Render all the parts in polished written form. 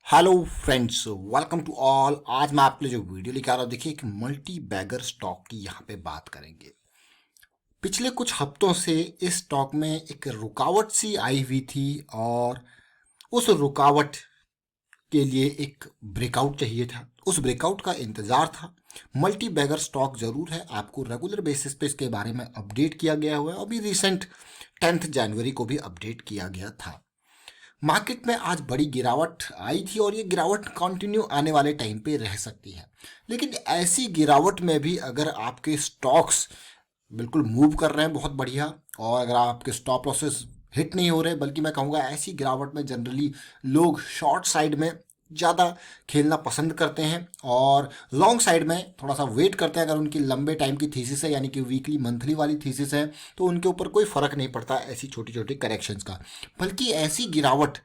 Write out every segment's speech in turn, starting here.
Hello friends, welcome to all. आज मैं आपके लिए जो वीडियो लेकर आ रहा हूँ, देखिए एक मल्टी बैगर स्टॉक की यहाँ पे बात करेंगे। पिछले कुछ हफ्तों से इस स्टॉक में एक रुकावट सी आई हुई थी और उस रुकावट के लिए एक ब्रेकआउट चाहिए था, उस ब्रेकआउट का इंतजार था। मल्टी बैगर स्टॉक जरूर है, आपको रेगुलर बेसिस पे इसके बारे में अपडेट किया गया हुआ है। अभी रिसेंट 10 जनवरी को भी अपडेट किया गया था। मार्केट में आज बड़ी गिरावट आई थी और ये गिरावट कंटिन्यू आने वाले टाइम पे रह सकती है। लेकिन ऐसी गिरावट में भी अगर आपके स्टॉक्स बिल्कुल मूव कर रहे हैं बहुत बढ़िया, और अगर आपके स्टॉप लॉसेस हिट नहीं हो रहे, बल्कि मैं कहूँगा ऐसी गिरावट में जनरली लोग शॉर्ट साइड में ज़्यादा खेलना पसंद करते हैं और लॉन्ग साइड में थोड़ा सा वेट करते हैं। अगर उनकी लंबे टाइम की थीसिस है, यानी कि वीकली मंथली वाली थीसिस है, तो उनके ऊपर कोई फ़र्क नहीं पड़ता ऐसी छोटी छोटी करेक्शंस का। बल्कि ऐसी गिरावट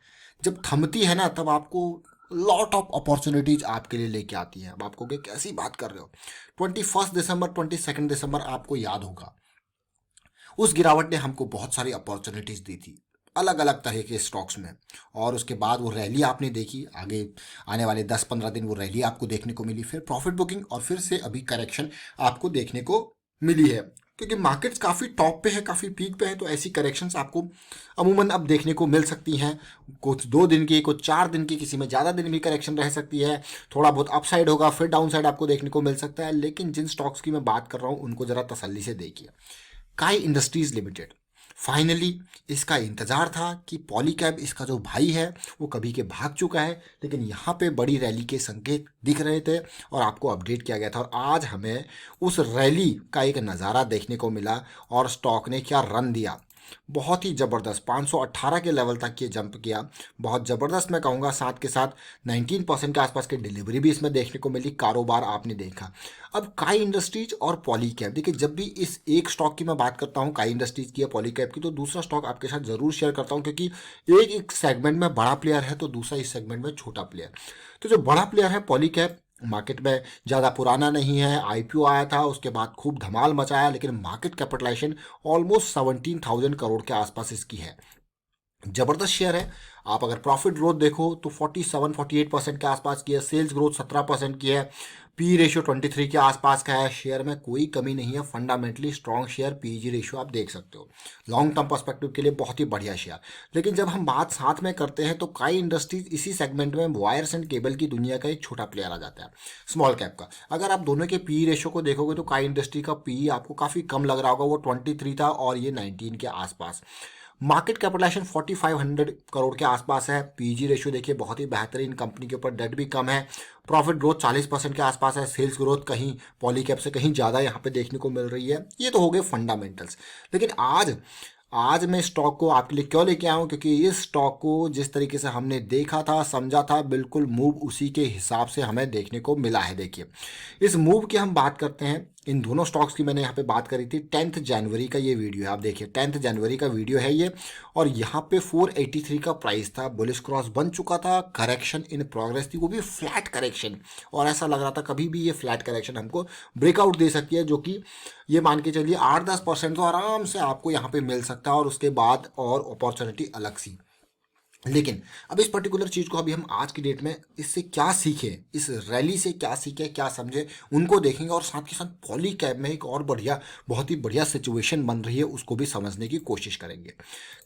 जब थमती है ना, तब आपको लॉट ऑफ अपॉर्चुनिटीज आपके लिए लेके आती है। अब आपको कैसी बात कर रहे हो, 21 दिसंबर 22 दिसंबर आपको याद होगा, उस गिरावट ने हमको बहुत सारी अपॉर्चुनिटीज दी थी अलग अलग तरह के स्टॉक्स में। और उसके बाद वो रैली आपने देखी, आगे आने वाले 10-15 दिन वो रैली आपको देखने को मिली, फिर प्रॉफिट बुकिंग और फिर से अभी करेक्शन आपको देखने को मिली है। क्योंकि मार्केट्स काफ़ी टॉप पे है, काफ़ी पीक पे है, तो ऐसी करेक्शंस आपको अमूमन अब देखने को मिल सकती हैं। कुछ 2 दिन की, कुछ 4 दिन की, किसी में ज़्यादा दिन भी करेक्शन रह सकती है। थोड़ा बहुत अपसाइड होगा, फिर डाउन साइड आपको देखने को मिल सकता है। लेकिन जिन स्टॉक्स की मैं बात कर रहा हूँ उनको ज़रा तसल्ली से देखिए। काई इंडस्ट्रीज लिमिटेड, फाइनली इसका इंतजार था कि पॉलीकैब इसका जो भाई है वो कभी के भाग चुका है, लेकिन यहाँ पे बड़ी रैली के संकेत दिख रहे थे और आपको अपडेट किया गया था। और आज हमें उस रैली का एक नज़ारा देखने को मिला और स्टॉक ने क्या रन दिया, बहुत ही ज़बरदस्त 518 के लेवल तक ये जंप किया। बहुत ज़बरदस्त मैं कहूँगा, साथ के साथ 19% के आसपास की डिलीवरी भी इसमें देखने को मिली, कारोबार आपने देखा। अब काई इंडस्ट्रीज और पॉलीकैब, देखिए जब भी इस एक स्टॉक की मैं बात करता हूँ, काई इंडस्ट्रीज की या पॉलीकैब की, तो दूसरा स्टॉक आपके साथ ज़रूर शेयर करता हूँ, क्योंकि एक सेगमेंट में बड़ा प्लेयर है तो दूसरा इस सेगमेंट में छोटा प्लेयर। तो जो बड़ा प्लेयर है पॉलीकैब, मार्केट में ज़्यादा पुराना नहीं है, आईपीओ आया था उसके बाद खूब धमाल मचाया, लेकिन मार्केट कैपिटलाइजेशन ऑलमोस्ट 17,000 करोड़ के आसपास इसकी है। जबरदस्त शेयर है। आप अगर प्रॉफिट ग्रोथ देखो तो 47-48% के आसपास की है, सेल्स ग्रोथ 17% की है, पी रेशियो 23 के आसपास का है। शेयर में कोई कमी नहीं है, fundamentally strong share, PG ratio आप देख सकते हो। लॉन्ग टर्म पर्सपेक्टिव के लिए बहुत ही बढ़िया शेयर। लेकिन जब हम बात साथ में करते हैं तो काई इंडस्ट्रीज इसी सेगमेंट में वायर्स एंड केबल की दुनिया का एक छोटा प्लेयर आ जाता है, स्मॉल कैप का। अगर आप दोनों के पी रेशियो को देखोगे तो काई इंडस्ट्री का पी आपको काफ़ी कम लग रहा होगा, वो 23 था और ये 19 के आसपास। मार्केट कैपिटलाइजेशन 4500 करोड़ के आसपास है। पीजी रेशियो देखिए बहुत ही बेहतरीन, कंपनी के ऊपर डेट भी कम है। प्रॉफिट ग्रोथ 40% के आसपास है। सेल्स ग्रोथ कहीं पॉलीकैप से कहीं ज़्यादा यहाँ पे देखने को मिल रही है। ये तो हो गए फंडामेंटल्स। लेकिन आज आज मैं स्टॉक को आपके लिए क्यों लेके आया हूँ, क्योंकि इस स्टॉक को जिस तरीके से हमने देखा था, समझा था, बिल्कुल मूव उसी के हिसाब से हमें देखने को मिला है। देखिए इस मूव की हम बात करते हैं, इन दोनों स्टॉक्स की मैंने यहाँ पे बात करी थी। 10 जनवरी का ये वीडियो है, आप देखिए 10 जनवरी का वीडियो है ये। और यहाँ पे 483 का प्राइस था, बुलिश क्रॉस बन चुका था, करेक्शन इन प्रोग्रेस थी, वो भी फ्लैट करेक्शन। और ऐसा लग रहा था कभी भी ये फ्लैट करेक्शन हमको ब्रेकआउट दे सकती है, जो कि ये मान के चलिए 8-10% तो आराम से आपको यहाँ पे मिल सकता है, और उसके बाद और अपॉर्चुनिटी अलग सी। लेकिन अब इस पर्टिकुलर चीज़ को अभी हम आज की डेट में इससे क्या सीखें, इस रैली से क्या सीखें, क्या समझे, उनको देखेंगे। और साथ के साथ पॉली कैब में एक और बढ़िया, बहुत ही बढ़िया सिचुएशन बन रही है, उसको भी समझने की कोशिश करेंगे।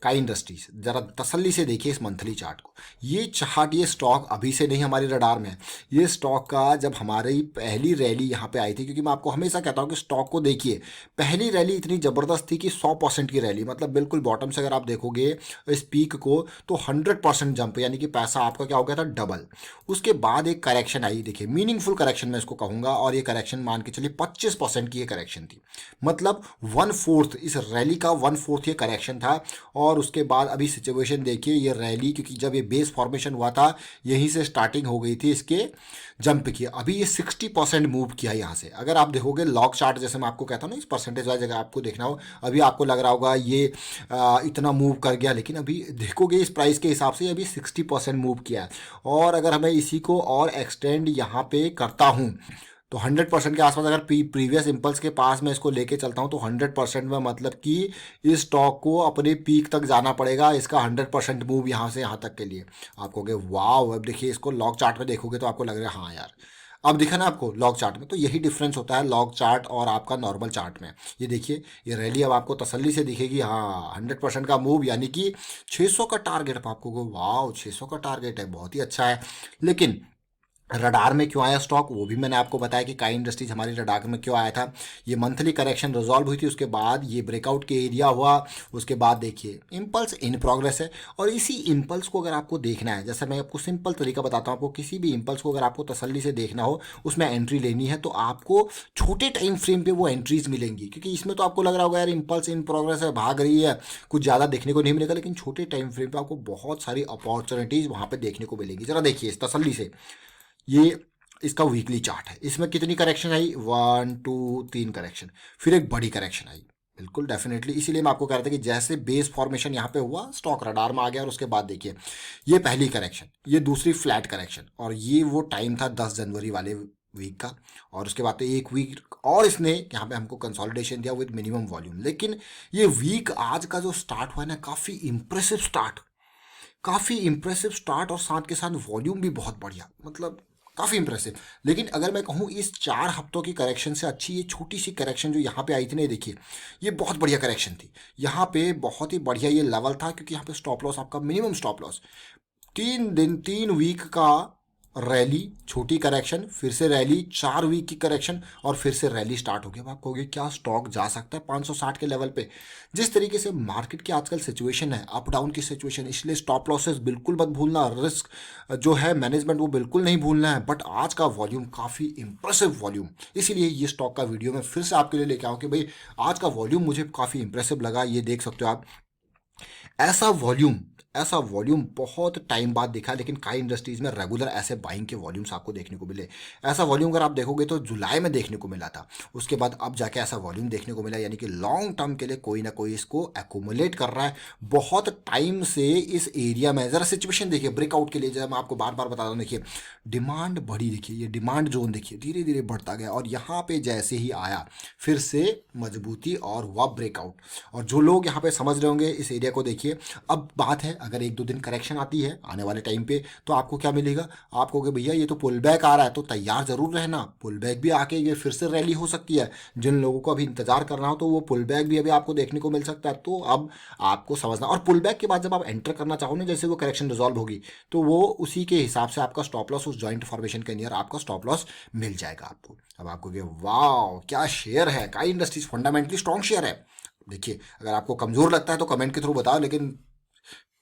काई इंडस्ट्रीज ज़रा तसल्ली से देखिए इस मंथली चार्ट को। ये चार्ट, ये स्टॉक अभी से नहीं हमारी रडार में है। ये स्टॉक का जब हमारी पहली रैली यहाँ पे आई थी, क्योंकि मैं आपको हमेशा कहता हूँ कि स्टॉक को देखिए, पहली रैली इतनी ज़बरदस्त थी कि 100% की रैली, मतलब बिल्कुल बॉटम से अगर आप देखोगे इस पीक को तो 100% जंप, यानी कि पैसा आपका क्या हो गया था, डबल। उसके बाद एक करेक्शन आई, देखिए मीनिंगफुल करेक्शन मैं इसको कहूँगा, और ये करेक्शन मान के चलिए 25% की ये करेक्शन थी, मतलब 1/4 इस रैली का 1/4 ये करेक्शन था। और उसके बाद अभी सिचुएशन देखिए, ये रैली क्योंकि जब ये बेस फॉर्मेशन हुआ था यहीं से स्टार्टिंग हो गई थी इसके जंप की, अभी ये 60% मूव किया यहाँ से। अगर आप देखोगे लॉग चार्ट, जैसे मैं आपको कहता हूँ ना, इस परसेंटेज वाइज अगर आपको देखना हो, अभी आपको लग रहा होगा ये इतना मूव कर गया, लेकिन अभी देखोगे इस प्राइस के हिसाब से अभी 60% मूव किया है। और अगर हमें इसी को और एक्सटेंड यहाँ पे करता हूँ तो 100% के आसपास अगर प्रीवियस इम्पल्स के पास मैं इसको लेके चलता हूँ तो 100% में मतलब कि इस स्टॉक को अपने पीक तक जाना पड़ेगा, इसका 100% मूव यहाँ से यहाँ तक के लिए। आप कहोगे वाह, अब देखिए इसको लॉग चार्ट में देखोगे तो आपको लग रहा है हाँ यार, अब दिखा ना आपको लॉग चार्ट में। तो यही डिफरेंस होता है लॉग चार्ट और आपका नॉर्मल चार्ट में। ये देखिए ये रैली अब आपको तसल्ली से दिखेगी, हाँ 100% का मूव, यानी कि 600 का टारगेट। आप आपको वाह 600 का टारगेट है, बहुत ही अच्छा है। लेकिन रडार में क्यों आया स्टॉक, वो भी मैंने आपको बताया कि काई इंडस्ट्रीज हमारी रडार में क्यों आया था। ये मंथली करेक्शन रिजॉल्व हुई थी, उसके बाद ये ब्रेकआउट के एरिया हुआ, उसके बाद देखिए इम्पल्स इन प्रोग्रेस है। और इसी इम्पल्स को अगर आपको देखना है, जैसे मैं आपको सिंपल तरीका बताता हूँ, आपको किसी भी इम्पल्स को अगर आपको तसल्ली से देखना हो, उसमें एंट्री लेनी है, तो आपको छोटे टाइम फ्रेम पे वो एंट्रीज मिलेंगी। क्योंकि इसमें तो आपको लग रहा होगा यार इम्पल्स इन प्रोग्रेस है, भाग रही है, कुछ ज़्यादा देखने को नहीं मिलेगा, लेकिन छोटे टाइम फ्रेम पे आपको बहुत सारी अपॉर्चुनिटीज़ वहाँ पे देखने को मिलेंगी। जरा देखिए इस तसल्ली से, ये इसका वीकली चार्ट है, इसमें कितनी करेक्शन आई, 1 2 3 करेक्शन, फिर एक बड़ी करेक्शन आई। बिल्कुल डेफिनेटली, इसीलिए मैं आपको कह रहा था कि जैसे बेस फॉर्मेशन यहाँ पे हुआ, स्टॉक रडार में आ गया, और उसके बाद देखिए ये पहली करेक्शन, ये दूसरी फ्लैट करेक्शन, और ये वो टाइम था 10 जनवरी वाले वीक का, और उसके बाद तो एक वीक और इसने यहाँ पे हमको कंसोलिडेशन दिया विद मिनिमम वॉल्यूम। लेकिन ये वीक आज का जो स्टार्ट हुआ है ना, काफ़ी इंप्रेसिव स्टार्ट, काफ़ी इंप्रेसिव स्टार्ट, और साथ के साथ वॉल्यूम भी बहुत बढ़िया, मतलब काफ़ी इंप्रेसिव। लेकिन अगर मैं कहूँ इस 4 हफ्तों की करेक्शन से अच्छी ये छोटी सी करेक्शन जो यहाँ पे आई थी ना, देखिए ये बहुत बढ़िया करेक्शन थी। यहाँ पे बहुत ही बढ़िया ये लेवल था, क्योंकि यहाँ पे स्टॉप लॉस आपका मिनिमम स्टॉप लॉस 3 दिन 3 वीक का रैली, छोटी करेक्शन, फिर से रैली, 4 वीक की करेक्शन, और फिर से रैली स्टार्ट हो गया। अब आप कहोगे क्या स्टॉक जा सकता है 560 के लेवल पे? जिस तरीके से मार्केट की आजकल सिचुएशन है, अप डाउन की सिचुएशन, इसलिए स्टॉप लॉसेस बिल्कुल मत भूलना, रिस्क जो है मैनेजमेंट वो बिल्कुल नहीं भूलना है। बट आज का वॉल्यूम काफ़ी इंप्रेसिव वॉल्यूम, इसीलिए ये स्टॉक का वीडियो मैं फिर से आपके लिए लेके आऊँ कि भाई आज का वॉल्यूम मुझे काफ़ी इंप्रेसिव लगा। ये देख सकते हो आप, ऐसा वॉल्यूम, ऐसा वॉल्यूम बहुत टाइम बाद देखा, लेकिन काई इंडस्ट्रीज में रेगुलर ऐसे बाइंग के वॉल्यूम्स आपको देखने को मिले। ऐसा वॉल्यूम अगर आप देखोगे तो जुलाई में देखने को मिला था, उसके बाद अब जाके ऐसा वॉल्यूम देखने को मिला, यानी कि लॉन्ग टर्म के लिए कोई ना कोई इसको एकोमुलेट कर रहा है बहुत टाइम से इस एरिया में। ज़रा सिचुएशन देखिए ब्रेकआउट के लिए, जब मैं आपको बार बार बता रहा हूँ, देखिए डिमांड बढ़ी, देखिए ये डिमांड जोन देखिए धीरे धीरे बढ़ता गया, और यहाँ पे जैसे ही आया फिर से मजबूती और हुआ ब्रेकआउट। और जो लोग यहाँ पे समझ रहे होंगे इस एरिया को देखिए, अब बात है अगर 1-2 दिन करेक्शन आती है आने वाले टाइम पे, तो आपको क्या मिलेगा, आप कहोगे भैया ये तो पुल बैक आ रहा है, तो तैयार जरूर रहना, पुल बैक भी आके ये फिर से रैली हो सकती है। जिन लोगों को अभी इंतजार करना हो तो वो पुल बैक भी अभी आपको देखने को मिल सकता है। तो अब आपको समझना, और पुल बैक के बाद जब आप एंटर करना चाहो ना, जैसे वो करेक्शन रिजॉल्व होगी, तो वो उसी के हिसाब से आपका स्टॉप लॉस उस जॉइंट फॉर्मेशन के नियर आपका स्टॉप लॉस मिल जाएगा आपको। अब आपको वाह क्या शेयर है, काई इंडस्ट्रीज फंडामेंटली स्ट्रॉन्ग शेयर है। देखिए अगर आपको कमजोर लगता है तो कमेंट के थ्रू बताओ, लेकिन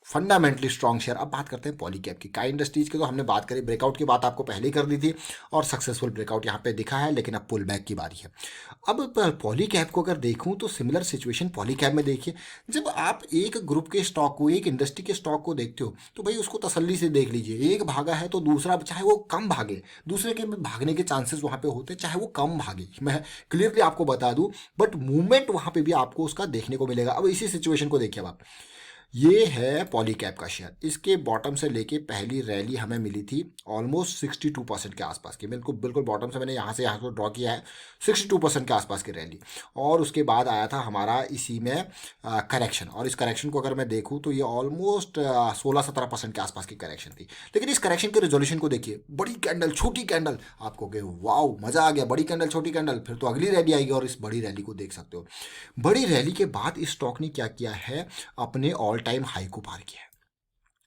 फंडामेंटली स्ट्रॉन्ग शेयर। अब बात करते हैं पॉलीकैब की। काई इंडस्ट्रीज की तो हमने बात करी, ब्रेकआउट की बात आपको पहले ही कर दी थी, और सक्सेसफुल ब्रेकआउट यहाँ पे दिखा है, लेकिन अब पुल बैक की बारी है। अब पॉलीकैब को अगर देखूँ तो सिमिलर सिचुएशन पॉलीकैब में देखिए, जब आप एक ग्रुप के स्टॉक को, एक इंडस्ट्री के स्टॉक को देखते हो, तो भाई उसको तसल्ली से देख लीजिए। एक भागा है तो दूसरा, चाहे वो कम भागे, दूसरे के भागने के चांसेस वहाँ पे होते हैं, चाहे वो कम भागे, मैं क्लियरली आपको बता दूं, बट मूवमेंट वहाँ पे भी आपको उसका देखने को मिलेगा। अब इसी सिचुएशन को देखिए आप, ये है पॉलीकैब का शेयर, इसके बॉटम से लेके पहली रैली हमें मिली थी ऑलमोस्ट 62% के आसपास की, बिल्कुल बिल्कुल बॉटम से मैंने यहाँ से यहाँ को ड्रॉ किया है, 62% के आसपास की रैली। और उसके बाद आया था हमारा इसी में करेक्शन, और इस करेक्शन को अगर मैं देखूँ तो ये ऑलमोस्ट 16-17% के आसपास की करेक्शन थी। लेकिन इस करेक्शन के रिजोल्यूशन को देखिए, बड़ी कैंडल छोटी कैंडल, आपको कहे वाओ मज़ा आ गया, बड़ी कैंडल छोटी कैंडल, फिर तो अगली रैली आएगी, और इस बड़ी रैली को देख सकते हो। बड़ी रैली के बाद इस स्टॉक ने क्या किया है, अपने ऑल टाइम हाई को पार किया है।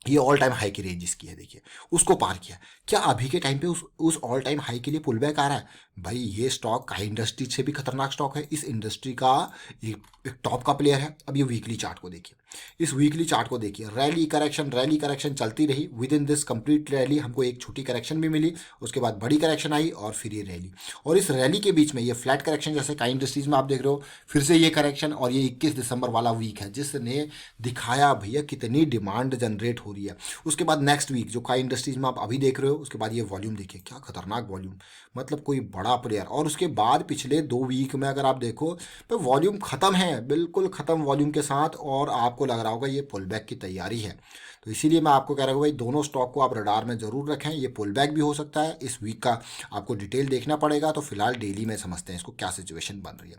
ये ऑल टाइम हाई की रेंज इसकी है, देखिए उसको पार किया। क्या अभी के टाइम पे उस ऑल टाइम हाई के लिए पुल बैक आ रहा है? भाई ये स्टॉक काई इंडस्ट्री से भी खतरनाक स्टॉक है, इस इंडस्ट्री का एक टॉप का प्लेयर है। अब ये वीकली चार्ट को देखिए, इस वीकली चार्ट को देखिए, रैली करेक्शन चलती रही, with in this complete rally हमको एक छोटी करेक्शन भी मिली, उसके बाद बड़ी करेक्शन आई, और फिर ये रैली, और इस रैली के बीच में ये फ्लैट करेक्शन, जैसे काई इंडस्ट्रीज में आप देख रहे हो, फिर से ये करेक्शन, और ये 21 दिसंबर वाला वीक है जिसने दिखाया भैया कितनी डिमांड जनरेट हो रही है। उसके बाद नेक्स्ट वीक जो काई इंडस्ट्रीज में आप अभी देख रहे हो, उसके बाद ये वॉल्यूम देखिए, क्या खतरनाक वॉल्यूम, मतलब कोई बड़ा प्लेयर। और उसके बाद पिछले 2 वीक में अगर आप देखो तो वॉल्यूम खत्म है, बिल्कुल खत्म वॉल्यूम के साथ, और आपको लग रहा होगा ये पुल बैक की तैयारी है। तो इसीलिए मैं आपको कह रहा हूँ भाई दोनों स्टॉक को आप रडार में ज़रूर रखें। ये पुल बैक भी हो सकता है, इस वीक का आपको डिटेल देखना पड़ेगा। तो फिलहाल डेली में समझते हैं इसको क्या सिचुएशन बन रही है।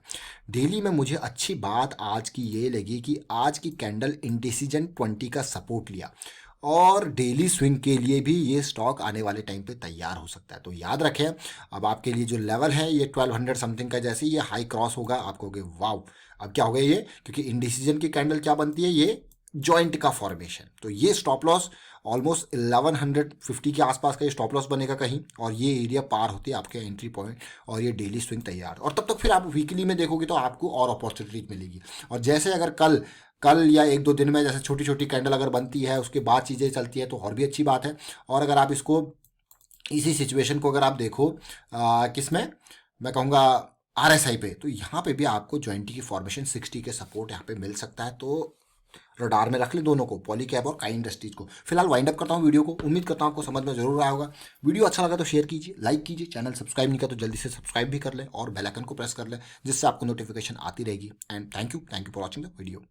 डेली में मुझे अच्छी बात आज की ये लगी कि आज की कैंडल इंडिसीजन 20 का सपोर्ट लिया और डेली स्विंग के लिए भी ये स्टॉक आने वाले टाइम पे तैयार हो सकता है। तो याद रखें, अब आपके लिए जो लेवल है ये 1200 समथिंग का, जैसे ये हाई क्रॉस होगा आप कहोगे वाव अब क्या हो गया ये, क्योंकि इंडिसीजन की कैंडल क्या बनती है, ये जॉइंट का फॉर्मेशन। तो ये स्टॉप लॉस ऑलमोस्ट 1150 के आसपास का ये स्टॉप लॉस बनेगा कहीं, और ये एरिया पार होती है आपके एंट्री पॉइंट, और ये डेली स्विंग तैयार। और तब तक फिर आप वीकली में देखोगे तो आपको और अपॉर्चुनिटी मिलेगी। और जैसे अगर कल कल या एक दो दिन में जैसे छोटी छोटी कैंडल अगर बनती है उसके बाद चीज़ें चलती है तो और भी अच्छी बात है। और अगर आप इसको इसी सिचुएशन को अगर आप देखो किसमें, मैं कहूँगा RSI पे, तो यहाँ पे भी आपको जॉइंटी की फॉर्मेशन 60 के सपोर्ट यहाँ पे मिल सकता है। तो रडार में रख ले दोनों को, पॉलीकैब और काई इंडस्ट्रीज को। फिलहाल वाइंड अप करता हूँ वीडियो को, उम्मीद करता हूँ आपको समझ में जरूर आया होगा। वीडियो अच्छा लगा तो शेयर कीजिए, लाइक कीजिए, चैनल सब्सक्राइब नहीं किया तो जल्दी से सब्सक्राइब भी कर ले और बेल आइकन को प्रेस कर ले, जिससे आपको नोटिफिकेशन आती रहेगी। And thank you for watching the video.